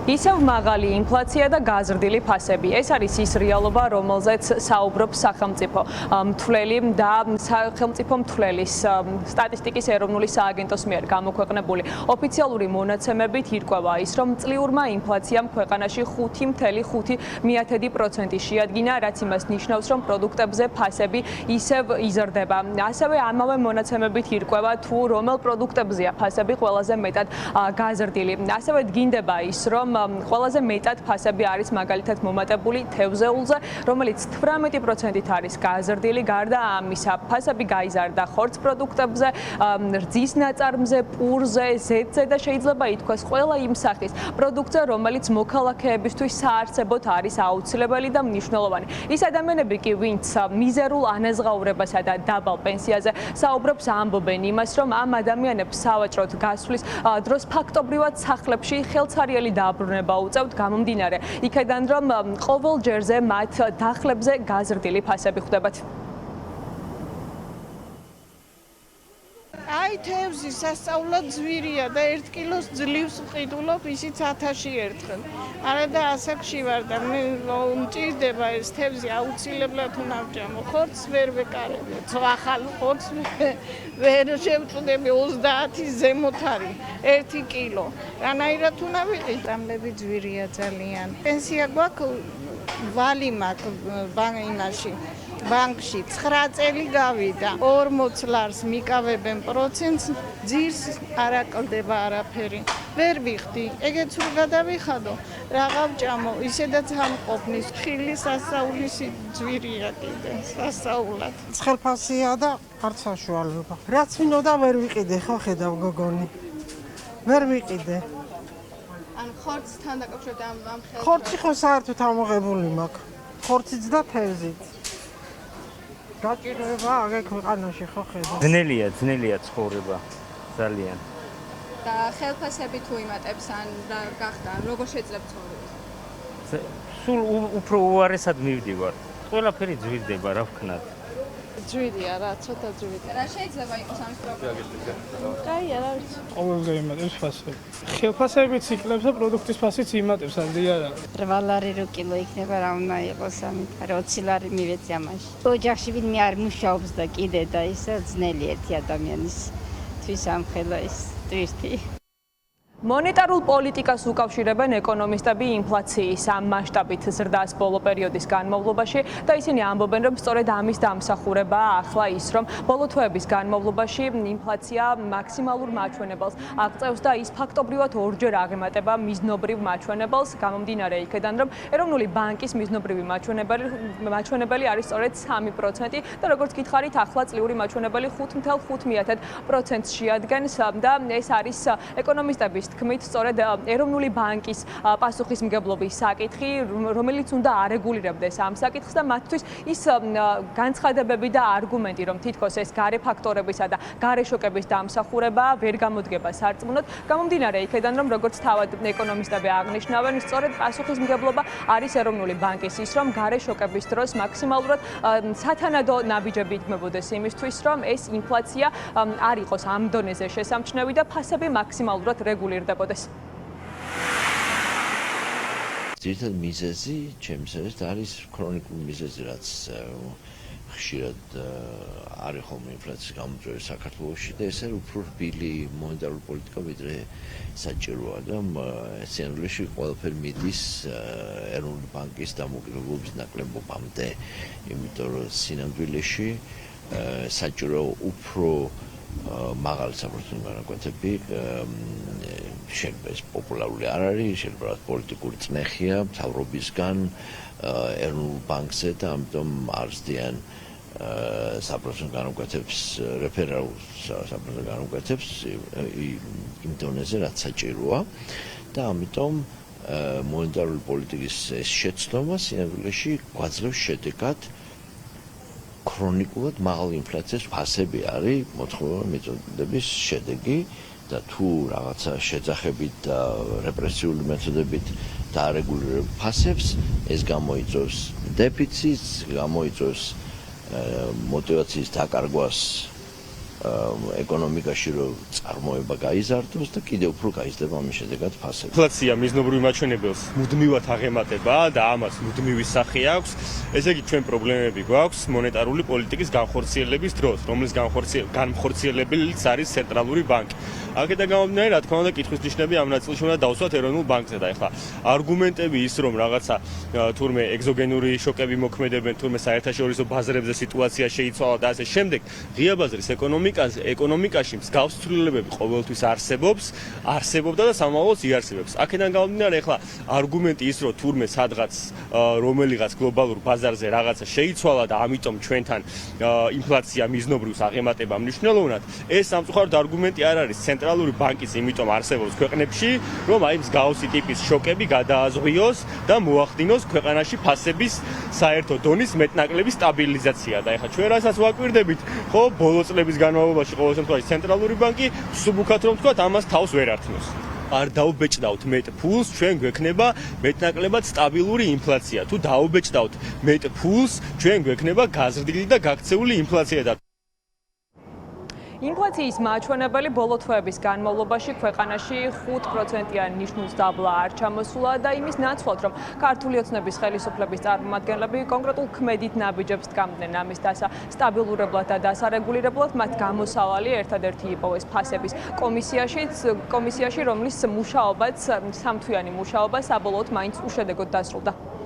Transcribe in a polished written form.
ისევ მაღალი ინფლაცია და გაზრდილი ფასები. ეს არის ის რეალობა, რომელზეც საუბრობს სახელმწიფო მთვლელი და სახელმწიფო მთვლელის სტატისტიკის ეროვნული სააგენტოს მიერ გამოქვეყნებული ოფიციალური მონაცემებით ირკვევა ის, რომ წლიურმა ინფლაციამ ქვეყანაში 5.5% შეადგინა, რაც იმას ნიშნავს, რომ პროდუქტებზე ფასები ისევ იზრდება. ასევე ამავე მონაცემებით ირკვევა თუ რომელ პროდუქტებზეა ფასები ყველაზე მეტად გაზრდილი. ასევე დგინდება ის, რომ ყველაზე მეტად ფასები არის მაგალითად მომატებული თევზეულზე, რომელიც 18%-ით არის გაზრდილი. გარდა ამისა, ფასები გაიზარდა ხორცს პროდუქტებზე, რძის ნაწარმზე, პურზე, ზეთზე და შეიძლება ითქვას ყველა იმ სახის პროდუქტზე, რომელიც მოქალაქეებისთვის საარსებოდ არის აუცილებელი და მნიშვნელოვანი. ის ადამიანები კი, ვინც მიზერულ ანაზღაურებასა და დაბალ პენსიაზე საუბრობს, ამბობენ იმას, რომ ამ ადამიანებს სავაჭროდ გასვლის დროს ფაქტობრივად სახლებში ხელცარიელი დაბრუნება უწევთ, გამომდინარე იქედან, რომ ყოველ ჯერზე მათ დახლებზე გაზრდილი ფასები ხვდებათ. აი თევზი სასწაულად ძვირია და 1 კილოს ძლივს ვყიდულობ, ისიც 1000-ში ერთხელ. არა და ასაკში ვარ და მე მჭირდება ეს თევზი აუცილებლად უნდა ვჭამო. ხორცს ვერ ვეკარებ, ახალ ხორცს ვერ შევწუდები 30 ზემოთ არის 1 კილო. რანაირად უნდა ვიყიდ? დამლები ძვირია ძალიან. პენსია გვაქვს, ვალი მაქვს ბანკში. ბანკში 9 წელი გავიდა 40 ლარს მიკავებენ პროცენტს, ძირს არ აკლდება არაფერი. ვერ ვიხდი, ეგეც რო გადავიხადო, რაღა ვჭამო, ისედაც ამყოფნის, ხილი სასაულისი ძვირია კიდე, სასაულად. ცხელფასია და არც საშუალება. რაც მინოდა ვერ ვიყიდე, ხო ხედავ გოგონი. ვერ ვიყიდე. ან ხორცთან დაკავშირებით ამ ხელს. ხორცი ხო საერთოდ ამოღებული მაქვს. ხორციც და თევზიც. გაჭირვება აგე ქვეყანაში ხო ხედავ. ძნელია ცხოვრება ძალიან. და ხელფასები თუ იმატებს ან რა გახდა, როგორ შეძლებ ცხოვრებას? სულ უფრო უარესად მივდივარ. ყველაფერი ძვირდება, რა ვქნათ. ძვირია რა, ცოტა ძვირია. რა შეიძლება იყოს ამის პრობლემა? კაია, რა ვიცი. ყოველდღე იმატებს ფასები. ხელფასებიც იკლებს და პროდუქტის ფასიც იმატებს, არდი არა. 8 ლარი რო კილო იქნება, რა უნდა იყოს ამით. 20 ლარი მივეცი ამაში. ოჯახში ვინმე არ მუშაობს და კიდე და ისე ძნელი ერთი ადამიანისთვის ამხელა ის ტვირთი. მონეტარულ პოლიტიკას უკავშირებენ ეკონომისტები ინფლაციის ამ მასშტაბით ზრდას ბოლო პერიოდის განმავლობაში და ისინი ამბობენ, რომ სწორედ ამის დამსახურებაა ახლა ის, რომ ბოლო თვეების განმავლობაში ინფლაცია მაქსიმალურ მაჩვენებელს აღწევს და ის ფაქტობრივად ორჯერ აღემატება მიზნობრივ მაჩვენებელს, გამომდინარე იქედან, რომ ეროვნული ბანკის მიზნობრივი მაჩვენებელი არის სწორედ 3% და როგორც გითხარით, ახლა წლიური მაჩვენებელი 5.5% შეადგენს და ეს არის ეკონომისტების თქმით, სწორედ ეროვნული ბანკის პასუხისმგებლობის საკითხი, რომელიც უნდა არეგულირებდეს ამ საკითხს და მათთვის ის განცხადებები და არგუმენტი, რომ თითქოს ეს გარე ფაქტორებისა და გარე შოკების დამსახურება ვერ გამოდგება სარწმუნოდ, გამომდინარე იქედან, რომ როგორც თავად ეკონომისტები აღნიშნავენ, სწორედ პასუხისმგებლობა არის ეროვნული ბანკის ის, რომ გარე შოკების დროს მაქსიმალურად სათანადო ნაბიჯები იქმებოდეს იმისთვის, რომ ეს ინფლაცია არ იყოს ამ დონეზე შესამჩნევი და ფასები მაქსიმალურად რეგულირდებოდეს. ძირითადად მიზეზი ჩემთვის არის ქრონიკული მიზეზი, რაც ხშირად არის ხოლმე ინფლაციის გამომწვევი საქართველოში და ეს არის უფრო რბილი მონეტარული პოლიტიკა, ვიდრე საჭიროა და სინამდვილეში ყველაფერი მიდის ეროვნული ბანკის დამოუკიდებლობის ნაკლებობამდე, იმიტომ რომ სინამდვილეში საჭირო უფრო მაღალი საპროცენტო განაკვეთები შეიძლება ეს პოპულარული არ არის, შეიძლება პოლიტიკური წნეხია მთავრობისგან ეროვნულ ბანკზე და ამიტომ არ ზდიან საპროცენტო განაკვეთებს, რეფერალურ საპროცენტო განაკვეთებს იმ დონეზე, რაც საჭიროა და ამიტომ მონეტარული პოლიტიკის ეს შეცდომა სინამდვილეში გვაძლევს შედეგად ქრონიკულად მაღალი ინფლაციის ფასები არის მოთხოვნა მეთოდების შედეგი და თუ რაღაცა შეძახებით და რეპრესიული მეთოდებით დაარეგულირებ ფასებს, ეს გამოიწვევს დეფიციტს, გამოიწვევს მოტივაციის დაკარგვას ეკონომიკაში რომ წარმოება გაიზარდოს და კიდევ უფრო გაიზრდება ამის შედეგად ფასები. ინფლაცია მიზნობრივ მაჩვენებელს მუდმივად აღემატება და ამას მუდმივი სახე აქვს. ესე იგი ჩვენ პრობლემები გვაქვს მონეტარული პოლიტიკის განხორციელების დროს, რომლის განხორციელებელიც არის ცენტრალური ბანკი. აქედან გამომდინარე, რა თქმა უნდა, კითხვის ნიშნები ამ ნაწილში უნდა დავსვათ ეროვნულ ბანკზე და ეხლა არგუმენტები ის რომ რაღაცა თურმე ეგზოგენური შოკები მოქმედებენ, თურმე საერთაშორისო ბაზრებზე სიტუაცია შეიცვალა და ასე შემდეგ, ღია ბაზრის ეკონომიკაში მსგავს ცვლილებები ყოველთვის არსებობდა და სამავოს იარსებებს. აქედან გამომდინარე, ეხლა არგუმენტი ის რომ თურმე სადღაც რომელიღაც გლობალურ ბაზარზე რაღაცა შეიცვალა და ამიტომ ჩვენთან ინფლაცია მიზნობრივს აღემატება მნიშვნელოვნად, ეს სამწუხაროდ არგუმენტი არ არის. ცენტრალური ბანკიც იმიტომ არსებობს ქვეყნებში, რომ აი მსგავსი ტიპის შოკები გადააზღვიოს და მოახდინოს ქვეყანაში ფასების საერთო დონის მეტნაკლები სტაბილიზაცია. და ეხლა ჩვენ რასაც ვაკვირდებით, ხო, ბოლო წლების განმავლობაში ყოველ შემთხვევაში ცენტრალური ბანკი სუბუქად რომ ვთქვათ, ამას თავს ვერ ართმევს. არ დაუბეჭდავთ მეტ ფულს, ჩვენ გვექნება მეტნაკლებად სტაბილური ინფლაცია. თუ დაუბეჭდავთ მეტ ფულს, ჩვენ გვექნება გაზრდილი და გაქცეული ინფლაცია და ინფლაციის მაჩვენებელი ბოლო თვეების განმავლობაში ქვეყანაში 5%-იან ნიშნულს დაბლა არ ჩამოსულა და იმის ნაცვლად, რომ ქართული ოცნების ხელისუფლების წარმომადგენლები კონკრეტულ ქმედით ნაბიჯებს დგამდნენ ამის სტაბილურებლად და დასარეგულირებლად, მათ გამოსავალი ერთადერთი იპოვეს ფასების კომისიაში, რომლის მუშაობაც, სამთვიანი მუშაობა საბოლოოდ მაინც უშედეგოდ დასრულდა.